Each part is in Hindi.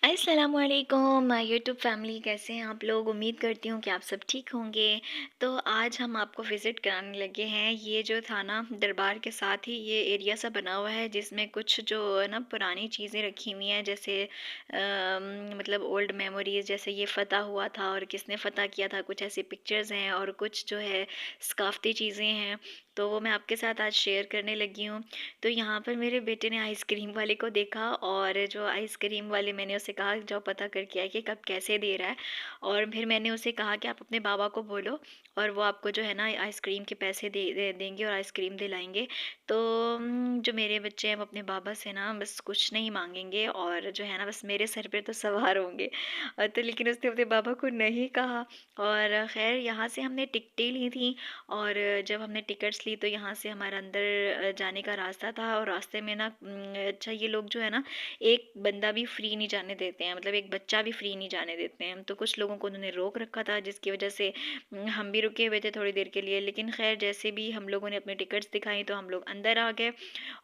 अस्सलामुअलैकुम यूट्यूब फैमिली, कैसे हैं आप लोग। उम्मीद करती हूँ कि आप सब ठीक होंगे। तो आज हम आपको विज़िट कराने लगे हैं। ये जो था ना, दरबार के साथ ही ये एरिया सा बना हुआ है जिसमें कुछ जो है ना पुरानी चीज़ें रखी हुई हैं, जैसे मतलब ओल्ड मेमोरीज़, जैसे ये फ़तह हुआ था और किसने फ़तह किया था, कुछ ऐसी पिक्चर्स हैं और कुछ जो है सकाफ़ती चीज़ें हैं। तो वो मैं आपके साथ आज शेयर करने लगी हूँ। तो यहाँ पर मेरे बेटे ने आइसक्रीम वाले को देखा, और जो आइसक्रीम वाले, मैंने उसे कहा जाओ पता करके आए कि कब कैसे दे रहा है। और फिर मैंने उसे कहा कि आप अपने बाबा को बोलो और वो आपको जो है ना आइसक्रीम के पैसे देंगे और आइसक्रीम दिलाएंगे। तो जो मेरे बच्चे हैं वो अपने बाबा से ना बस कुछ नहीं मांगेंगे और जो है ना बस मेरे सर पे तो सवार होंगे। तो लेकिन उसने अपने बाबा को नहीं कहा। और ख़ैर यहाँ से हमने टिकटें ली थी, और जब हमने टिकट्स ली तो यहाँ से हमारा अंदर जाने का रास्ता था। और रास्ते में ना अच्छा, ये लोग जो है ना एक बंदा भी फ्री नहीं जाने देते हैं, मतलब एक बच्चा भी फ्री नहीं जाने देते हैं। तो कुछ लोगों को उन्होंने रोक रखा था, जिसकी वजह से हम भी रुके हुए थे थोड़ी देर के लिए। लेकिन खैर जैसे भी हम लोगों ने अपने टिकट्स दिखाई तो हम लोग अंदर आ गए।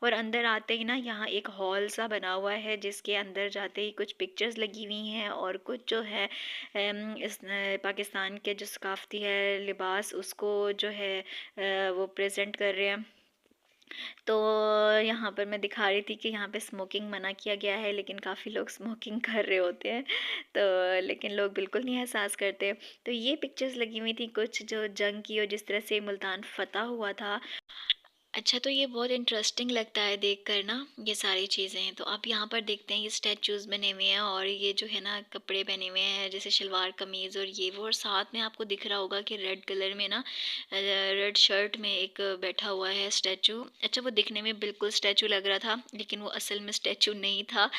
और अंदर आते ही ना यहाँ एक हॉल सा बना हुआ है, जिसके अंदर जाते ही कुछ पिक्चर्स लगी हुई हैं और कुछ जो है इस पाकिस्तान के जो सकाफ़ती है लिबास, उसको जो है वो प्रेजेंट कर रहे हैं। तो यहाँ पर मैं दिखा रही थी कि यहाँ पे स्मोकिंग मना किया गया है, लेकिन काफ़ी लोग स्मोकिंग कर रहे होते हैं। तो लेकिन लोग बिल्कुल नहीं एहसास करते। तो ये पिक्चर्स लगी हुई थी कुछ जो जंग की, और जिस तरह से मुल्तान फ़तह हुआ था। अच्छा, तो ये बहुत इंटरेस्टिंग लगता है देख कर ना, ये सारी चीज़ें। तो आप यहाँ पर देखते हैं ये स्टैचूज़ बने हुए हैं, और ये जो है ना कपड़े पहने हुए हैं, जैसे शलवार कमीज़ और ये वो। और साथ में आपको दिख रहा होगा कि रेड कलर में ना रेड शर्ट में एक बैठा हुआ है स्टैचू। अच्छा, वो दिखने में बिल्कुल स्टैचू लग रहा था, लेकिन वो असल में स्टैचू नहीं था।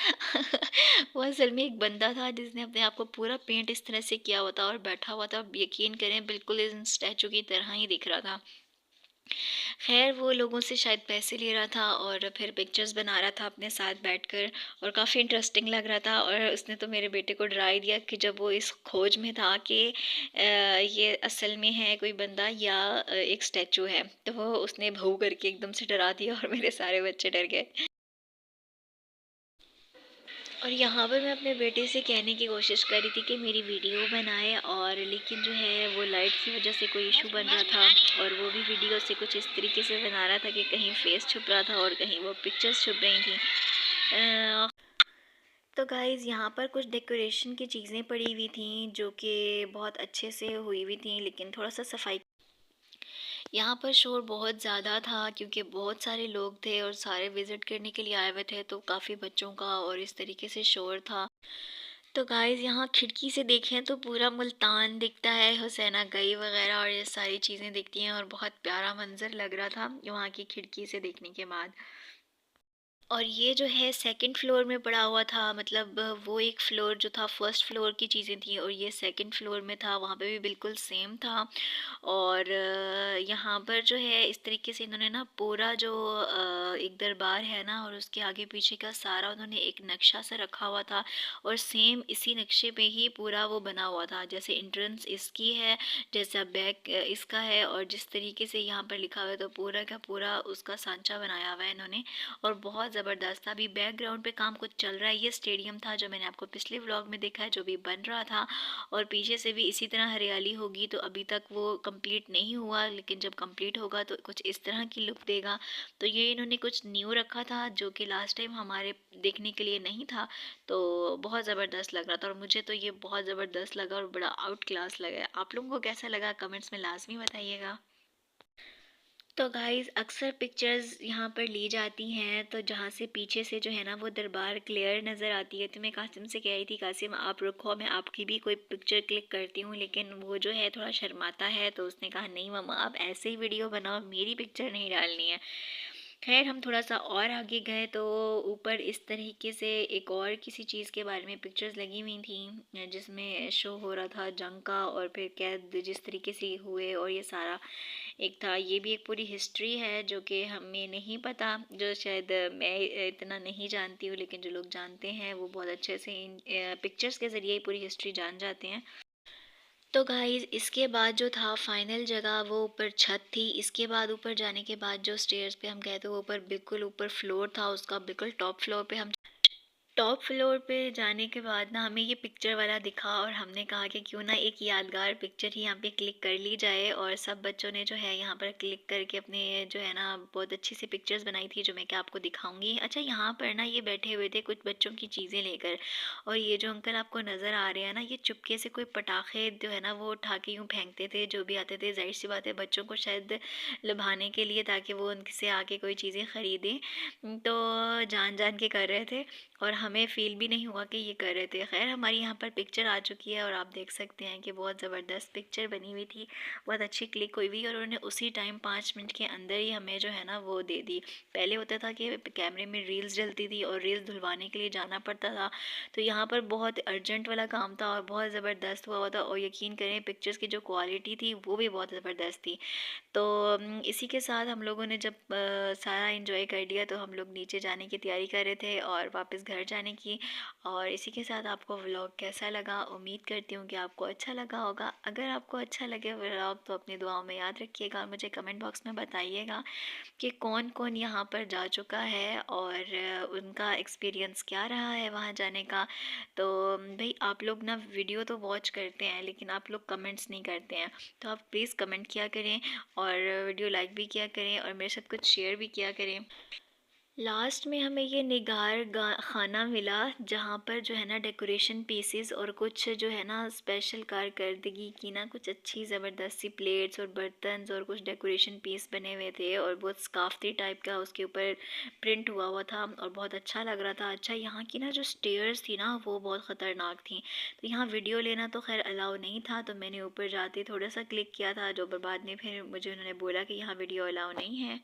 वो असल में एक बंदा था जिसने अपने आप को पूरा पेंट इस तरह से किया हुआ था और बैठा हुआ था। आप यकीन करें, बिल्कुल इन स्टैचू की तरह ही दिख रहा था। खैर वो लोगों से शायद पैसे ले रहा था और फिर पिक्चर्स बना रहा था अपने साथ बैठकर, और काफ़ी इंटरेस्टिंग लग रहा था। और उसने तो मेरे बेटे को डरा ही दिया कि जब वो इस खोज में था कि ये असल में है कोई बंदा या एक स्टैचू है, तो वो उसने भऊ करके एकदम से डरा दिया और मेरे सारे बच्चे डर गए। और यहाँ पर मैं अपने बेटे से कहने की कोशिश कर रही थी कि मेरी वीडियो बनाए, और लेकिन जो है वो लाइट की वजह से कोई इशू बन रहा था, और वो भी वीडियो से कुछ इस तरीके से बना रहा था कि कहीं फेस छुप रहा था और कहीं वो पिक्चर्स छुप रही थी। तो गाइज़ यहाँ पर कुछ डेकोरेशन की चीज़ें पड़ी हुई थी जो कि बहुत अच्छे से हुई हुई थी, लेकिन थोड़ा सा सफाई। यहाँ पर शोर बहुत ज़्यादा था क्योंकि बहुत सारे लोग थे और सारे विज़िट करने के लिए आए हुए थे, तो काफ़ी बच्चों का और इस तरीके से शोर था। तो गाइज़ यहाँ खिड़की से देखें तो पूरा मुल्तान दिखता है, हुसैना गई वगैरह और ये सारी चीज़ें दिखती हैं, और बहुत प्यारा मंज़र लग रहा था वहाँ की खिड़की से देखने के बाद। और ये जो है सेकंड फ्लोर में पड़ा हुआ था, मतलब वो एक फ्लोर जो था फर्स्ट फ्लोर की चीज़ें थी, और ये सेकंड फ्लोर में था, वहाँ पे भी बिल्कुल सेम था। और यहाँ पर जो है इस तरीके से इन्होंने ना पूरा जो एक दरबार है ना, और उसके आगे पीछे का सारा उन्होंने एक नक्शा सा रखा हुआ था, और सेम इसी नक्शे पे ही पूरा वो बना हुआ था। जैसे एंट्रेंस इसकी है, जैसा बैक इसका है, और जिस तरीके से यहाँ पर लिखा हुआ है, तो पूरा का पूरा उसका सांचा बनाया हुआ है इन्होंने, और बहुत ज़बरदस्त था। अभी बैकग्राउंड पे काम कुछ चल रहा है। ये स्टेडियम था जो मैंने आपको पिछले व्लॉग में देखा है, जो भी बन रहा था, और पीछे से भी इसी तरह हरियाली होगी। तो अभी तक वो कंप्लीट नहीं हुआ, लेकिन जब कंप्लीट होगा तो कुछ इस तरह की लुक देगा। तो ये इन्होंने कुछ न्यू रखा था जो कि लास्ट टाइम हमारे देखने के लिए नहीं था। तो बहुत ज़बरदस्त लग रहा था, और मुझे तो ये बहुत ज़बरदस्त लगा और बड़ा आउट क्लास लगा। आप लोगों को कैसा लगा कमेंट्स में लाजमी बताइएगा। तो गाइज़ अक्सर पिक्चर्स यहाँ पर ली जाती हैं, तो जहाँ से पीछे से जो है ना वो दरबार क्लियर नज़र आती है। तो मैं कासिम से कह रही थी, कासिम आप रुको, मैं आपकी भी कोई पिक्चर क्लिक करती हूँ। लेकिन वो जो है थोड़ा शर्माता है, तो उसने कहा नहीं मम्मा आप ऐसे ही वीडियो बनाओ, मेरी पिक्चर नहीं डालनी है। खैर हम थोड़ा सा और आगे गए तो ऊपर इस तरीके से एक और किसी चीज़ के बारे में पिक्चर्स लगी हुई थी, जिसमें शो हो रहा था जंग का, और फिर कैद जिस तरीके से हुए और ये सारा एक था। ये भी एक पूरी हिस्ट्री है जो कि हमें नहीं पता, जो शायद मैं इतना नहीं जानती हूँ, लेकिन जो लोग जानते हैं वो बहुत अच्छे से इन पिक्चर्स के ज़रिए ही पूरी हिस्ट्री जान जाते हैं। तो गाइज़ इसके बाद जो था फाइनल जगह वो ऊपर छत थी। इसके बाद ऊपर जाने के बाद जो स्टेयर्स पे हम गए थे, वो ऊपर बिल्कुल ऊपर फ्लोर था उसका, बिल्कुल टॉप फ्लोर पे हम। टॉप फ्लोर पे जाने के बाद ना हमें ये पिक्चर वाला दिखा और हमने कहा कि क्यों ना एक यादगार पिक्चर ही यहाँ पे क्लिक कर ली जाए, और सब बच्चों ने जो है यहाँ पर क्लिक करके अपने जो है ना बहुत अच्छी सी पिक्चर्स बनाई थी, जो मैं क्या आपको दिखाऊंगी। अच्छा, यहाँ पर ना ये बैठे हुए थे कुछ बच्चों की चीज़ें लेकर, और ये जो अंकल आपको नज़र आ रहे हैं ना, ये चुपके से कोई पटाखे जो है ना वो उठा के यूँ फेंकते थे, जो भी आते थे। जाहिर सी बात है बच्चों को शायद लुभाने के लिए, ताकि वो उनसे आके कोई चीज़ें ख़रीदें। तो जान जान के कर रहे थे, और हमें फ़ील भी नहीं हुआ कि ये कर रहे थे। ख़ैर, हमारी यहाँ पर पिक्चर आ चुकी है और आप देख सकते हैं कि बहुत ज़बरदस्त पिक्चर बनी हुई थी, बहुत अच्छी क्लिक हुई हुई, और उन्होंने उसी टाइम 5 मिनट के अंदर ही हमें जो है ना वो दे दी। पहले होता था कि कैमरे में रील्स डलती थी और रील्स धुलवाने के लिए जाना पड़ता था, तो यहाँ पर बहुत अर्जेंट वाला काम था और बहुत ज़बरदस्त हुआ था, और यकीन करें पिक्चर्स की जो क्वालिटी थी वो भी बहुत ज़बरदस्त थी। तो इसी के साथ हम लोगों ने जब सारा एंजॉय कर लिया, तो हम लोग नीचे जाने की तैयारी कर रहे थे और वापस घर जाने की। और इसी के साथ आपको व्लॉग कैसा लगा, उम्मीद करती हूँ कि आपको अच्छा लगा होगा। अगर आपको अच्छा लगे व्लॉग तो अपनी दुआओं में याद रखिएगा, और मुझे कमेंट बॉक्स में बताइएगा कि कौन कौन यहाँ पर जा चुका है और उनका एक्सपीरियंस क्या रहा है वहाँ जाने का। तो भाई, आप लोग ना वीडियो तो वॉच करते हैं लेकिन आप लोग कमेंट्स नहीं करते हैं, तो आप प्लीज़ कमेंट किया करें और वीडियो लाइक भी किया करें और मेरे साथ कुछ शेयर भी किया करें। लास्ट में हमें ये निगार खाना मिला, जहाँ पर जो है ना डेकोरेशन पीसेस और कुछ जो है ना स्पेशल कारकर्दगी की ना कुछ अच्छी ज़बरदस्त सी प्लेट्स और बर्तन और कुछ डेकोरेशन पीस बने हुए थे, और बहुत स्काफ्ती टाइप का उसके ऊपर प्रिंट हुआ हुआ था और बहुत अच्छा लग रहा था। अच्छा, यहाँ की ना जो स्टेयर्स थी ना वो बहुत ख़तरनाक थी, तो यहाँ वीडियो लेना तो खैर अलाउ नहीं था, तो मैंने ऊपर जाते थोड़ा सा क्लिक किया था, जो बाद में फिर मुझे उन्होंने बोला कि यहाँ वीडियो अलाउ नहीं है।